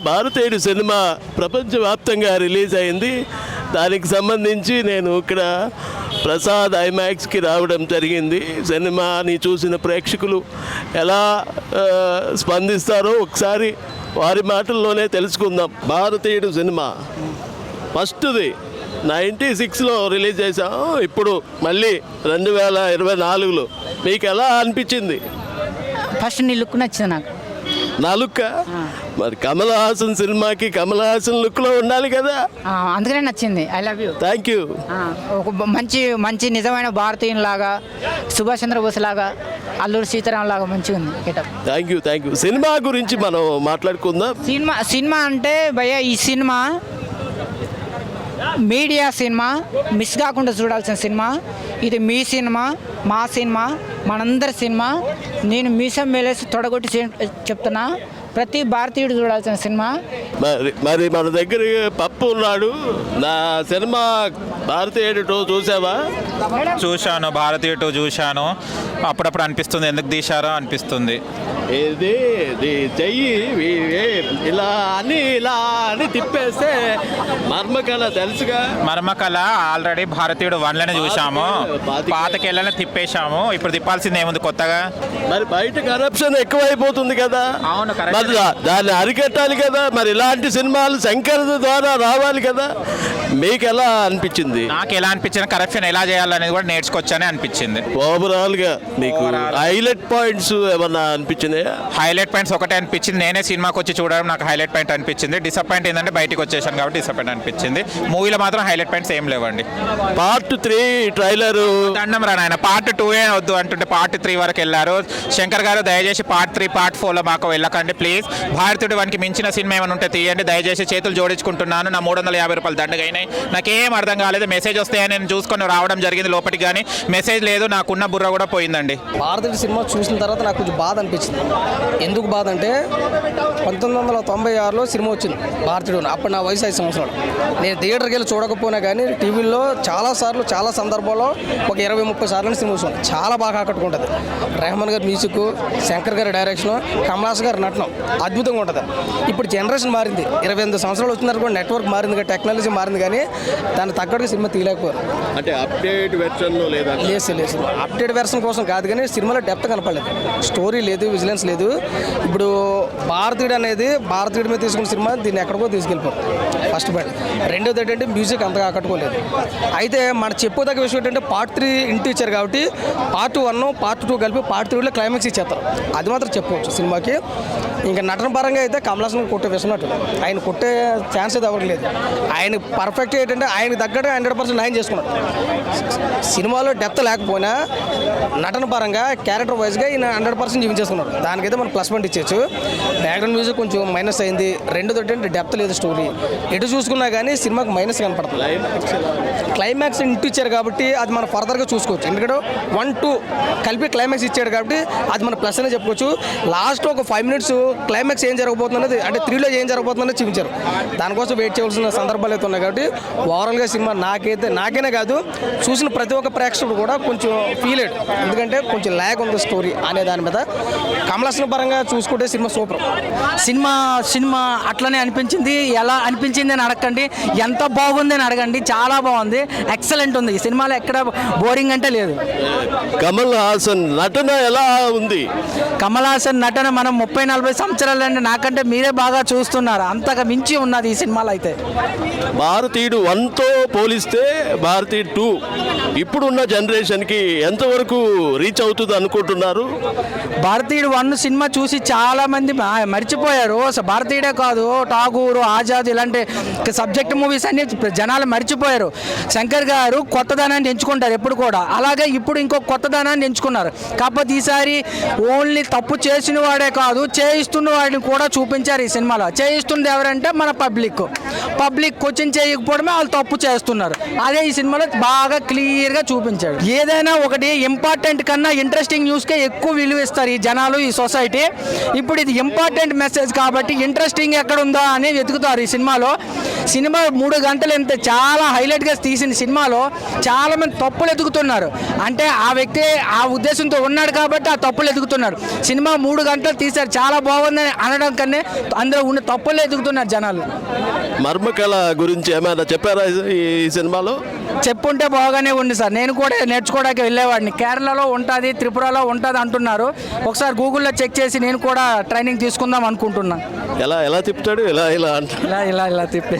భారతీయుడు సినిమా ప్రపంచవ్యాప్తంగా రిలీజ్ అయింది. దానికి సంబంధించి నేను ఇక్కడ ప్రసాద్ ఐమాక్స్కి రావడం జరిగింది. సినిమాని చూసిన ప్రేక్షకులు ఎలా స్పందిస్తారో ఒకసారి వారి మాటల్లోనే తెలుసుకుందాం. భారతీయుడు సినిమా ఫస్ట్ది 96లో రిలీజ్ చేసాం. ఇప్పుడు మళ్ళీ 2024లో మీకు ఎలా అనిపించింది? ఫస్ట్ నీ లుక్ నచ్చింది నాకు. నా లుక్ మరి కమల్ హాసన్ సినిమాకి కమల్ హాసన్ లుక్లో ఉండాలి కదా, అందుకనే నచ్చింది. I love you. Thank you. ఒక మంచి మంచి నిజమైన భారతీయునిలాగా, సుభాష్ చంద్రబోస్ లాగా, అల్లూరి సీతారాం లాగా మంచిగా ఉంది గెటప్. Thank you. సినిమా గురించి మనం మాట్లాడుకుందాం. సినిమా అంటే భయ్య, ఈ సినిమా మీడియా సినిమా, మిస్ కాకుండా చూడాల్సిన సినిమా. ఇది మీ సినిమా, మా సినిమా, మనందరి సినిమా. నేను మీసం మేలేసి తొడగొట్టి చెప్తున్నా, ప్రతి భారతీయుడు చూడాల్సిన సినిమా. మరి మన దగ్గర పప్పు ఉన్నాడు. నా సినిమా భారతీయుడు 2 చూసావా? చూశాను, భారతీయ 2 చూశాను. అప్పుడప్పుడు అనిపిస్తుంది ఎందుకు తీశారో అనిపిస్తుంది. ఇది చెయ్యి ఇలా అని తిప్పేస్తే మర్మకళ తెలుసుగా. మర్మకళ ఆల్రెడీ భారతీయుడు 1లోనే చూసాము, పాతకేళ్ళనే తిప్పేశాము. ఇప్పుడు తిప్పాల్సింది ఏముంది కొత్తగా? మరి బయట కరప్షన్ ఎక్కువైపోతుంది కదా. అవును, మరి దాన్ని అరికట్టాలి కదా. మరి ఇలాంటి సినిమాలు శంకర్ ద్వారా రావాలి కదా. మీకు ఎలా అనిపించింది? నాకు ఎలా అనిపించింది, కరప్షన్ ఎలా చేయాలనేది కూడా నేర్చుకోవచ్చని అనిపించింది. ఓవరాల్గా మీకు హైలైట్ పాయింట్స్ ఏమన్నా అనిపించింది? హైలైట్ పాయింట్స్ ఒకటే అనిపించింది. నేనే సినిమాకి వచ్చి చూడడం నాకు హైలైట్ పాయింట్ అనిపించింది. డిసప్పాయింట్ ఏంటంటే బయటకు వచ్చేసాను కాబట్టి డిసప్పాయింట్ అనిపించింది. మూవీలో మాత్రం హైలైట్ పాయింట్స్ ఏం లేవండి. పార్ట్ 3 ట్రైలర్ దండం రా నాయన, పార్ట్ 2 వద్దు అంటుంటే పార్ట్ 3 వరకు వెళ్ళారు. శంకర్ గారు దయచేసి పార్ట్ 3 పార్ట్ 4లో మాకు వెళ్ళకండి ప్లీజ్. భారతీయుడు 1కి మించిన సినిమా ఏమైనా ఉంటే తీయండి దయచేసి. చేతులు జోడించుకుంటున్నాను. నా 350 రూపాయలు దండగా అయినాయి. నాకేం అర్థం కాలేదు. మెసేజ్ వస్తాయని నేను చూసుకొని రావడం జరిగింది లోపలికి, కానీ మెసేజ్ లేదు. నాకున్న బుర్ర కూడా పోయిందండి. భారతీయుడు సినిమా చూసిన తర్వాత నాకు కొంచెం బాధ అనిపించింది. ఎందుకు బాధ అంటే 1996లో సినిమా వచ్చింది భారతీయుడు. అప్పుడు నా వయసు 5 సంవత్సరాలు. నేను థియేటర్కి వెళ్ళి చూడకపోయినా కానీ టీవీలో చాలాసార్లు చాలా సందర్భాల్లో ఒక 20-30 సార్లు సినిమా చూసాను. చాలా బాగా ఆకట్టుకుంటుంది. రెహమాన్ గారి మ్యూజిక్, శంకర్ గారి డైరెక్షన్, కమల్ హాసన్ గారి నటనం అద్భుతంగా ఉంటుంది. ఇప్పుడు జనరేషన్ మారింది. 28 సంవత్సరాలు వచ్చినారు కూడా, నెట్వర్క్ మారింది కానీ, టెక్నాలజీ మారింది కానీ దాన్ని తగ్గట్టుగా సినిమా తీయలేకపోయారు. అంటే అప్డేట్ వెర్షన్లో లేదా? లేదు, అప్డేట్ వెర్షన్ కోసం కాదు కానీ సినిమాలో డెప్త్ కనపడలేదు, స్టోరీ లేదు, విజిలెన్స్ లేదు. ఇప్పుడు భారతీయుడు అనేది భారతీయుడి మీద తీసుకున్న సినిమా దీన్ని ఎక్కడికో తీసుకెళ్ళిపోరు. First point. రెండోది ఏంటంటే మ్యూజిక్ అంతగా ఆకట్టుకోలేదు. అయితే మన చెప్పుకోదగ్గ విషయం ఏంటంటే పార్ట్ 3 ఇంటి ఇచ్చారు కాబట్టి పార్ట్ 1, పార్ట్ 2 కలిపి పార్ట్ 3లో క్లైమాక్స్ ఇచ్చేస్తారు. అది మాత్రం చెప్పుకోవచ్చు సినిమాకి. ఇంకా నటన పరంగా అయితే కమల్ హాసన్ కొట్టే విషయం ఆయన కొట్టే ఛాన్స్ అయితే ఎవరికి లేదు. ఆయన పర్ఫెక్ట్ ఏంటంటే ఆయనకు తగ్గట్టు 100% న్యాయం చేసుకున్నాడు. సినిమాలో డెప్త్ లేకపోయినా నటన పరంగా క్యారెక్టర్ వైజ్గా ఈయన 100% జీవించేసుకున్నాడు. దానికైతే మనం ప్లస్ పాయింట్ ఇచ్చేచ్చు. బ్యాక్గ్రౌండ్ మ్యూజిక్ కొంచెం మైనస్ అయింది. రెండోది ఏంటంటే డెప్త్ లేదు స్టోరీ. ఎటు చూసుకున్నా కానీ సినిమాకి మైనస్ కనపడుతుంది. క్లైమాక్స్ ఇంటి ఇచ్చారు కాబట్టి అది మనం ఫర్దర్గా చూసుకోవచ్చు. ఎందుకంటే 1, 2 కలిపి క్లైమాక్స్ ఇచ్చాడు కాబట్టి అది మన ప్లస్ అనే చెప్పుకోవచ్చు. లాస్ట్ ఒక 5 మినిట్స్ క్లైమాక్స్ ఏం జరగబోతుంది అనేది, అంటే 3లో ఏం జరగబోతుందనేది చూపించారు. దానికోసం వెయిట్ చేయవలసిన సందర్భాలు అయితే ఉన్నాయి. కాబట్టి ఓవరాల్గా సినిమా నాకైనా కాదు, చూసిన ప్రతి ఒక్క ప్రేక్షకుడు కూడా కొంచెం ఫీల్ అయ్యాడు. ఎందుకంటే కొంచెం ల్యాగ్ ఉంది స్టోరీ అనే దాని మీద. కమల్ హాసన్ పరంగా చూసుకుంటే సినిమా సూపర్. సినిమా అట్లనే అనిపించింది. ఎలా అనిపించింది అని అడగండి, ఎంత బాగుంది అని అడగండి. చాలా బాగుంది, ఎక్సలెంట్ ఉంది. ఈ సినిమాలో ఎక్కడ బోరింగ్ అంటే లేదు. కమల్ హాసన్ నటన ఎలా ఉంది? కమల్ హాసన్ నటన మనం 30-40 సంవత్సరాలు అంటే నాకంటే మీరే బాగా చూస్తున్నారు. అంతగా మించి ఉన్నది ఈ సినిమాలో. అయితే భారతీయుడు 1తో పోలిస్తే భారతీయుడు 2 ఇప్పుడున్న జనరేషన్కి ఎంతవరకు రీచ్ అవుతుంది అనుకుంటున్నారు? భారతీయుడు 1 సినిమా చూసి చాలా మంది మర్చిపోయారు. భారతీయుడే కాదు, ఠాగూర్, ఆజాద్ ఇలాంటి సబ్జెక్ట్ మూవీస్ అన్ని జనాలు మర్చిపోయారు. శంకర్ గారు కొత్తదనాన్ని ఎంచుకుంటారు ఎప్పుడు కూడా. అలాగే ఇప్పుడు ఇంకో కొత్తదనాన్ని ఎంచుకున్నారు. కాకపోతే ఈసారి ఓన్లీ తప్పు చేసిన వాడే కాదు, చేయిస్తున్న వాడిని కూడా చూపించారు ఈ సినిమాలో. చేయిస్తుంది ఎవరంటే మన పబ్లిక్ క్వశ్చన్ చేయకపోవడమే వాళ్ళు తప్పు చేస్తున్నారు. అదే ఈ సినిమాలో బాగా క్లియర్గా చూపించాడు. ఏదైనా ఒకటి ఇంపార్టెంట్ కన్నా ఇంట్రెస్టింగ్ న్యూస్కే ఎక్కువ విలువ ఇస్తారు ఈ జనాలు, ఈ సొసైటీ. ఇప్పుడు ఇది ఇంపార్టెంట్ మెసేజ్ కాబట్టి ఇంట్రెస్టింగ్ ఎక్కడ ఉందా అని వెతుకుతారు ఈ సినిమాలో. సినిమా 3 గంటలు ఎంత చాలా హైలైట్గా తీసిన సినిమాలో చాలా మంది తప్పులు ఎదుగుతున్నారు. అంటే ఆ వ్యక్తి ఆ ఉద్దేశంతో ఉన్నాడు కాబట్టి ఆ తప్పులు ఎదుగుతున్నారు. సినిమా 3 గంటలు తీశారు, చాలా బాగుందని అనడం కన్నా అందులో ఉన్న తప్పులు ఎదుగుతున్నారు జనాలు. మర్మకళ గురించి ఏమైనా చెప్పారా ఈ సినిమాలో? చెప్పుంటే బాగానే ఉంది సార్. నేను కూడా నేర్చుకోవడానికి వెళ్ళేవాడిని. కేరళలో ఉంటుంది, త్రిపురలో ఉంటుంది అంటున్నారు. ఒకసారి గూగుల్లో చెక్ చేసి నేను కూడా ట్రైనింగ్ తీసుకుందాం అనుకుంటున్నాను. ఎలా తిప్పుతాడు ఇలా ఇలా అంటే ఇలా తిప్పే